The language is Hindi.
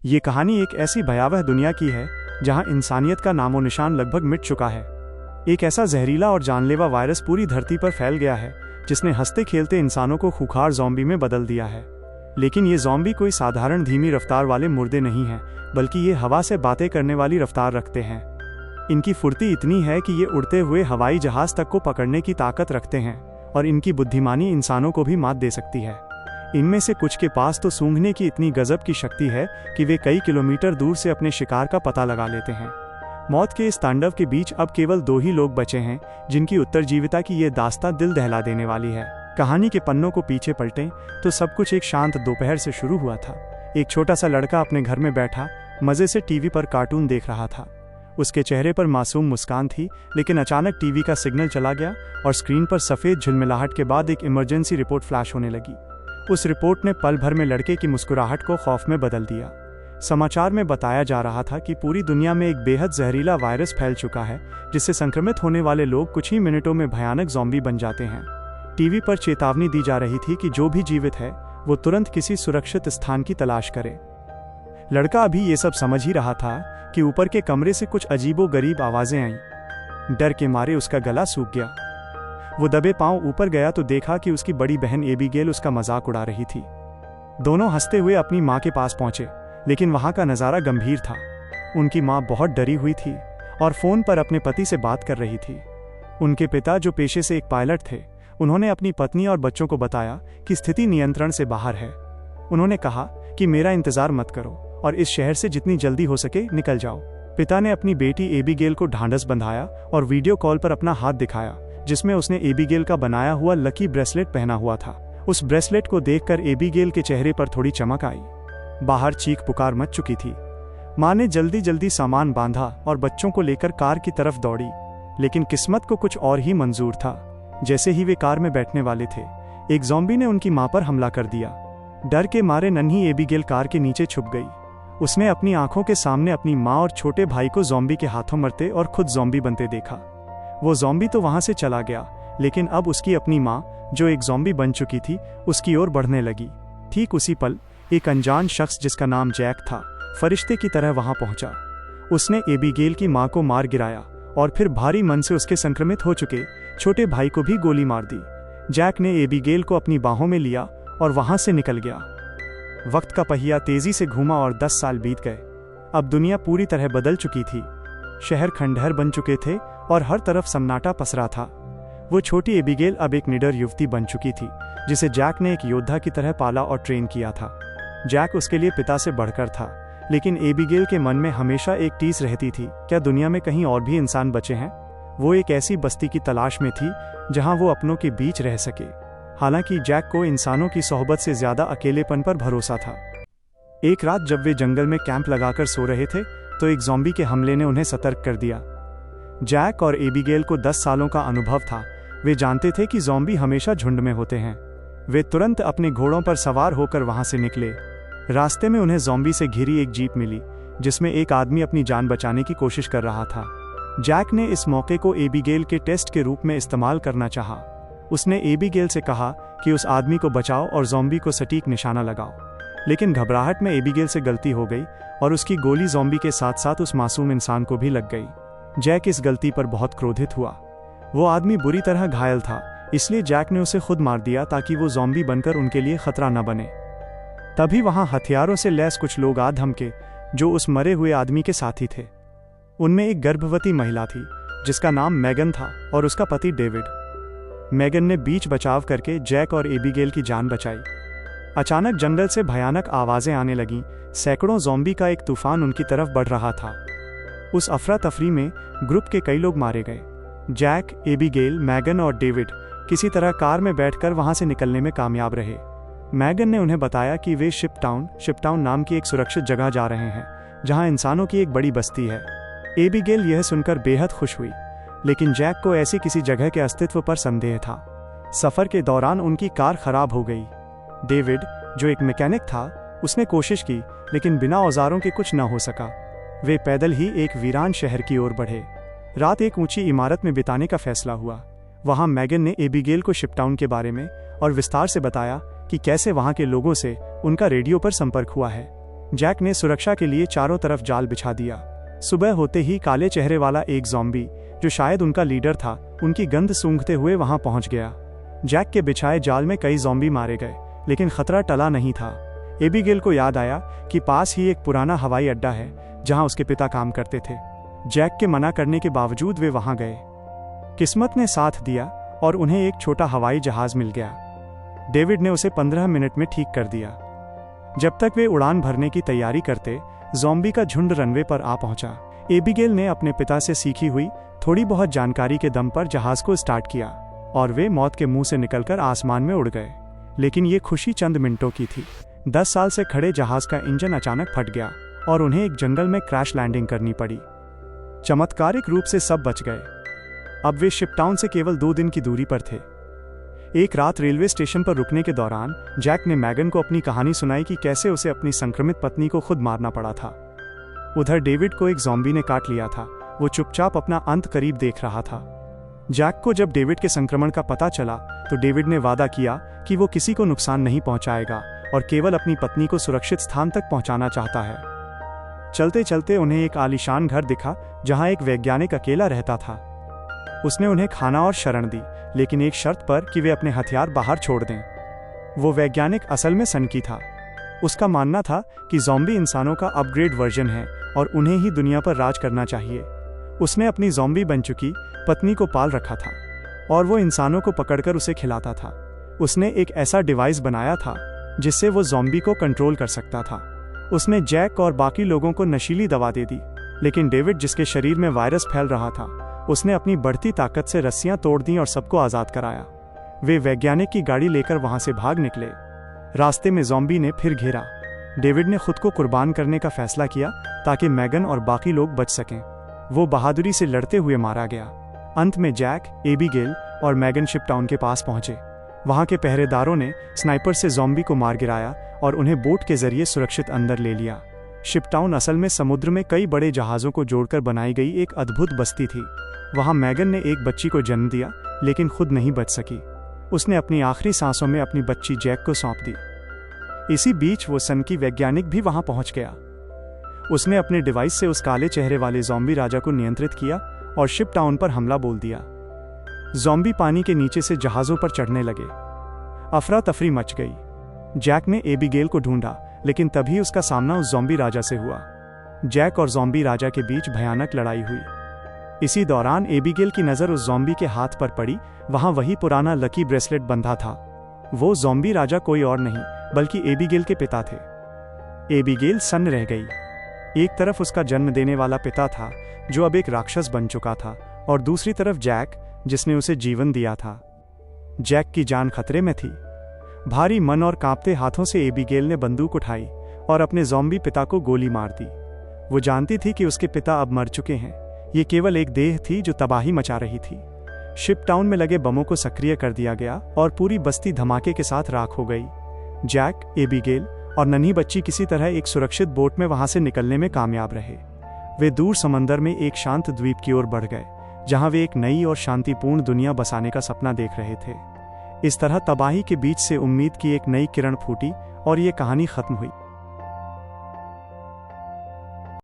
ये कहानी एक ऐसी भयावह दुनिया की है जहां इंसानियत का नामो निशान लगभग मिट चुका है। एक ऐसा जहरीला और जानलेवा वायरस पूरी धरती पर फैल गया है जिसने हंसते खेलते इंसानों को खूंखार ज़ॉम्बी में बदल दिया है। लेकिन ये ज़ॉम्बी कोई साधारण धीमी रफ्तार वाले मुर्दे नहीं हैं, बल्कि ये हवा से बातें करने वाली रफ्तार रखते हैं। इनकी फुर्ती इतनी है कि ये उड़ते हुए हवाई जहाज तक को पकड़ने की ताकत रखते हैं और इनकी बुद्धिमानी इंसानों को भी मात दे सकती है। इनमें से कुछ के पास तो सूंघने की इतनी गजब की शक्ति है कि वे कई किलोमीटर दूर से अपने शिकार का पता लगा लेते हैं। मौत के इस तांडव के बीच अब केवल 2 ही लोग बचे हैं जिनकी उत्तरजीविता की ये दास्तां दिल दहला देने वाली है। कहानी के पन्नों को पीछे पलटें तो सब कुछ एक शांत दोपहर से शुरू हुआ था। एक छोटा सा लड़का अपने घर में बैठा मजे से टीवी पर कार्टून देख रहा था। उसके चेहरे पर मासूम मुस्कान थी, लेकिन अचानक टीवी का सिग्नल चला गया और स्क्रीन पर सफ़ेद झिलमिलाहट के बाद एक इमरजेंसी रिपोर्ट फ्लैश होने लगी। उस रिपोर्ट ने पल भर में लड़के की मुस्कुराहट को खौफ में बदल दिया। समाचार में बताया जा रहा था कि पूरी दुनिया में एक बेहद जहरीला वायरस फैल चुका है जिससे संक्रमित होने वाले लोग कुछ ही मिनटों में भयानक ज़ॉम्बी बन जाते हैं। टीवी पर चेतावनी दी जा रही थी कि जो भी जीवित है वो तुरंत किसी सुरक्षित स्थान की तलाश करे। लड़का अभी ये सब समझ ही रहा था कि ऊपर के कमरे से कुछ अजीबोगरीब आवाज़ें आईं। डर के मारे उसका गला सूख गया। वो दबे पांव ऊपर गया तो देखा कि उसकी बड़ी बहन एबिगेल उसका मजाक उड़ा रही थी। दोनों हंसते हुए अपनी माँ के पास पहुंचे, लेकिन वहां का नज़ारा गंभीर था। उनकी माँ बहुत डरी हुई थी और फ़ोन पर अपने पति से बात कर रही थी। उनके पिता, जो पेशे से एक पायलट थे, उन्होंने अपनी पत्नी और बच्चों को बताया कि स्थिति नियंत्रण से बाहर है। उन्होंने कहा कि मेरा इंतज़ार मत करो और इस शहर से जितनी जल्दी हो सके निकल जाओ। पिता ने अपनी बेटी एबिगेल को ढांढस बंधाया और वीडियो कॉल पर अपना हाथ दिखाया, जिसमें उसने एबिगेल का बनाया हुआ लकी ब्रेसलेट पहना हुआ था। उस ब्रेसलेट को देखकर एबिगेल के चेहरे पर थोड़ी चमक आई। बाहर चीख पुकार मच चुकी थी। माँ ने जल्दी जल्दी सामान बांधा और बच्चों को लेकर कार की तरफ दौड़ी, लेकिन किस्मत को कुछ और ही मंजूर था। जैसे ही वे कार में बैठने वाले थे, एक ज़ॉम्बी ने उनकी माँ पर हमला कर दिया। डर के मारे नन्ही एबिगेल कार के नीचे छुप गई। उसने अपनी आंखों के सामने अपनी माँ और छोटे भाई को ज़ॉम्बी के हाथों मरते और खुद ज़ॉम्बी बनते देखा। वो ज़ॉम्बी तो वहां से चला गया, लेकिन अब उसकी अपनी माँ, जो एक ज़ॉम्बी बन चुकी थी, उसकी ओर बढ़ने लगी। ठीक उसी पल एक अनजान शख्स जिसका नाम जैक था, फरिश्ते की तरह वहां पहुंचा। उसने एबिगेल की माँ को मार गिराया और फिर भारी मन से उसके संक्रमित हो चुके छोटे भाई को भी गोली मार दी। जैक ने एबिगेल को अपनी बाहों में लिया और वहां से निकल गया। वक्त का पहिया तेजी से घूमा और 10 साल बीत गए। अब दुनिया पूरी तरह बदल चुकी थी। शहर खंडहर बन चुके थे और हर तरफ सन्नाटा पसरा था। वो छोटी एबिगेल अब एक निडर युवती बन चुकी थी, जिसे जैक ने एक योद्धा की तरह पाला और ट्रेन किया था। जैक उसके लिए पिता से बढ़कर था, लेकिन एबिगेल के मन में हमेशा एक टीस रहती थी, क्या दुनिया में कहीं और भी इंसान बचे हैं? वो एक ऐसी बस्ती की तलाश में थी जहां वो अपनों के बीच रह सके। हालांकि जैक को इंसानों की सोहबत से ज्यादा अकेलेपन पर भरोसा था। एक रात जब वे जंगल में कैंप लगाकर सो रहे थे तो एक ज़ॉम्बी के हमले ने उन्हें सतर्क कर दिया। जैक और एबिगेल को 10 सालों का अनुभव था। वे जानते थे कि ज़ॉम्बी हमेशा झुंड में होते हैं। वे तुरंत अपने घोड़ों पर सवार होकर वहां से निकले। रास्ते में उन्हें ज़ॉम्बी से घिरी एक जीप मिली, जिसमें एक आदमी अपनी जान बचाने की कोशिश कर रहा था। जैक ने इस मौके को एबिगेल के टेस्ट के रूप में इस्तेमाल करना चाहा। उसने एबिगेल से कहा कि उस आदमी को बचाओ और ज़ॉम्बी को सटीक निशाना लगाओ, लेकिन घबराहट में एबिगेल से गलती हो गई और उसकी गोली ज़ॉम्बी के साथ साथ उस मासूम इंसान को भी लग गई। जैक इस गलती पर बहुत क्रोधित हुआ। वो आदमी बुरी तरह घायल था, इसलिए जैक ने उसे खुद मार दिया ताकि वो ज़ॉम्बी बनकर उनके लिए खतरा न बने। तभी वहां हथियारों से लैस कुछ लोग आ धमके, जो उस मरे हुए आदमी के साथी थे। उनमें एक गर्भवती महिला थी जिसका नाम मैगन था और उसका पति डेविड। मैगन ने बीच बचाव करके जैक और एबिगेल की जान बचाई। अचानक जंगल से भयानक आवाज़ें आने लगीं। सैकड़ों ज़ॉम्बी का एक तूफान उनकी तरफ बढ़ रहा था। उस अफरा तफरी में ग्रुप के कई लोग मारे गए। जैक, एबिगेल, मैगन और डेविड किसी तरह कार में बैठकर वहां से निकलने में कामयाब रहे। मैगन ने उन्हें बताया कि वे शिपटाउन नाम की एक सुरक्षित जगह जा रहे हैं, जहां इंसानों की एक बड़ी बस्ती है। एबिगेल यह सुनकर बेहद खुश हुई, लेकिन जैक को ऐसी किसी जगह के अस्तित्व पर संदेह था। सफ़र के दौरान उनकी कार खराब हो गई। डेविड, जो एक मैकेनिक था, उसने कोशिश की, लेकिन बिना औजारों के कुछ न हो सका। वे पैदल ही एक वीरान शहर की ओर बढ़े। रात एक ऊंची इमारत में बिताने का फैसला हुआ। वहां मैगन ने एबिगेल को शिपटाउन के बारे में और विस्तार से बताया कि कैसे वहां के लोगों से उनका रेडियो पर संपर्क हुआ है। जैक ने सुरक्षा के लिए चारों तरफ जाल बिछा दिया। सुबह होते ही काले चेहरे वाला एक ज़ॉम्बी, जो शायद उनका लीडर था, उनकी गंध सूंघते हुए वहां पहुंच गया। जैक के बिछाए जाल में कई ज़ॉम्बी मारे गए, लेकिन खतरा टला नहीं था। एबिगेल को याद आया कि पास ही एक पुराना हवाई अड्डा है जहां उसके पिता काम करते थे। जैक के मना करने के बावजूद वे वहां गए। किस्मत ने साथ दिया और उन्हें एक छोटा हवाई जहाज मिल गया। डेविड ने उसे 15 मिनट में ठीक कर दिया। जब तक वे उड़ान भरने की तैयारी करते, ज़ॉम्बी का झुंड रनवे पर आ पहुंचा। एबिगेल ने अपने पिता से सीखी हुई थोड़ी बहुत जानकारी के दम पर जहाज को स्टार्ट किया और वे मौत के मुंह से निकलकर आसमान में उड़ गए। लेकिन ये खुशी चंद मिनटों की थी। 10 साल से खड़े जहाज का इंजन अचानक फट गया और उन्हें एक जंगल में क्रैश लैंडिंग करनी पड़ी। चमत्कारिक रूप से सब बच गए। अब वे शिपटाउन से केवल 2 दिन की दूरी पर थे। एक रात रेलवे स्टेशन पर रुकने के दौरान जैक ने मैगन को अपनी कहानी सुनाई कि कैसे उसे अपनी संक्रमित पत्नी को खुद मारना पड़ा था। उधर डेविड को एक ज़ॉम्बी ने काट लिया था। वो चुपचाप अपना अंत करीब देख रहा था। जैक को जब डेविड के संक्रमण का पता चला तो डेविड ने वादा किया कि वो किसी को नुकसान नहीं पहुंचाएगा और केवल अपनी पत्नी को सुरक्षित स्थान तक पहुंचाना चाहता है। चलते चलते उन्हें एक आलीशान घर दिखा जहां एक वैज्ञानिक अकेला रहता था। उसने उन्हें खाना और शरण दी, लेकिन एक शर्त पर कि वे अपने हथियार बाहर छोड़ दें। वो वैज्ञानिक असल में सनकी था। उसका मानना था कि ज़ॉम्बी इंसानों का अपग्रेड वर्जन है और उन्हें ही दुनिया पर राज करना चाहिए। उसने अपनी ज़ॉम्बी बन चुकी पत्नी को पाल रखा था और वो इंसानों को पकड़कर उसे खिलाता था। उसने एक ऐसा डिवाइस बनाया था जिससे वो ज़ॉम्बी को कंट्रोल कर सकता था। उसने जैक और बाकी लोगों को नशीली दवा दे दी, लेकिन डेविड, जिसके शरीर में वायरस फैल रहा था, उसने अपनी बढ़ती ताकत से रस्सियां तोड़ दी और सबको आज़ाद कराया। वे वैज्ञानिक की गाड़ी लेकर वहां से भाग निकले। रास्ते में ज़ॉम्बी ने फिर घेरा। डेविड ने खुद को कुर्बान करने का फैसला किया ताकि मैगन और बाकी लोग बच सकें। वो बहादुरी से लड़ते हुए मारा गया। अंत में जैक, एबिगेल और मैगन शिपटाउन के पास पहुंचे। वहां के पहरेदारों ने स्नाइपर से ज़ॉम्बी को मार गिराया और उन्हें बोट के जरिए सुरक्षित अंदर ले लिया। शिपटाउन असल में समुद्र में कई बड़े जहाज़ों को जोड़कर बनाई गई एक अद्भुत बस्ती थी। वहां मैगन ने एक बच्ची को जन्म दिया, लेकिन खुद नहीं बच सकी। उसने अपनी आखिरी सांसों में अपनी बच्ची जैक को सौंप दी। इसी बीच वो सनकी वैज्ञानिक भी वहां पहुंच गया। उसने अपने डिवाइस से उस काले चेहरे वाले ज़ॉम्बी राजा को नियंत्रित किया और शिपटाउन पर हमला बोल दिया। ज़ॉम्बी पानी के नीचे से जहाज़ों पर चढ़ने लगे। अफरा तफरी मच गई। जैक ने एबिगेल को ढूंढा, लेकिन तभी उसका सामना उस ज़ॉम्बी राजा से हुआ। जैक और ज़ॉम्बी राजा के बीच भयानक लड़ाई हुई। इसी दौरान एबिगेल की नज़र उस ज़ॉम्बी के हाथ पर पड़ी। वहां वही पुराना लकी ब्रेसलेट बंधा था। वो ज़ॉम्बी राजा कोई और नहीं बल्कि एबिगेल के पिता थे। एबिगेल सन्न रह गई। एक तरफ उसका जन्म देने वाला पिता था, जो अब एक राक्षस बन चुका था, और दूसरी तरफ जैक, जिसने उसे जीवन दिया था। जैक की जान खतरे में थी। भारी मन और कांपते हाथों से एबिगेल ने बंदूक उठाई और अपने ज़ॉम्बी पिता को गोली मार दी। वो जानती थी कि उसके पिता अब मर चुके हैं। ये केवल एक देह थी जो तबाही मचा रही थी। शिपटाउन में लगे बमों को सक्रिय कर दिया गया और पूरी बस्ती धमाके के साथ राख हो गई। जैक, एबिगेल और नन्ही बच्ची किसी तरह एक सुरक्षित बोट में वहां से निकलने में कामयाब रहे। वे दूर समंदर में एक शांत द्वीप की ओर बढ़ गए, जहां वे एक नई और शांतिपूर्ण दुनिया बसाने का सपना देख रहे थे। इस तरह तबाही के बीच से उम्मीद की एक नई किरण फूटी और ये कहानी खत्म हुई।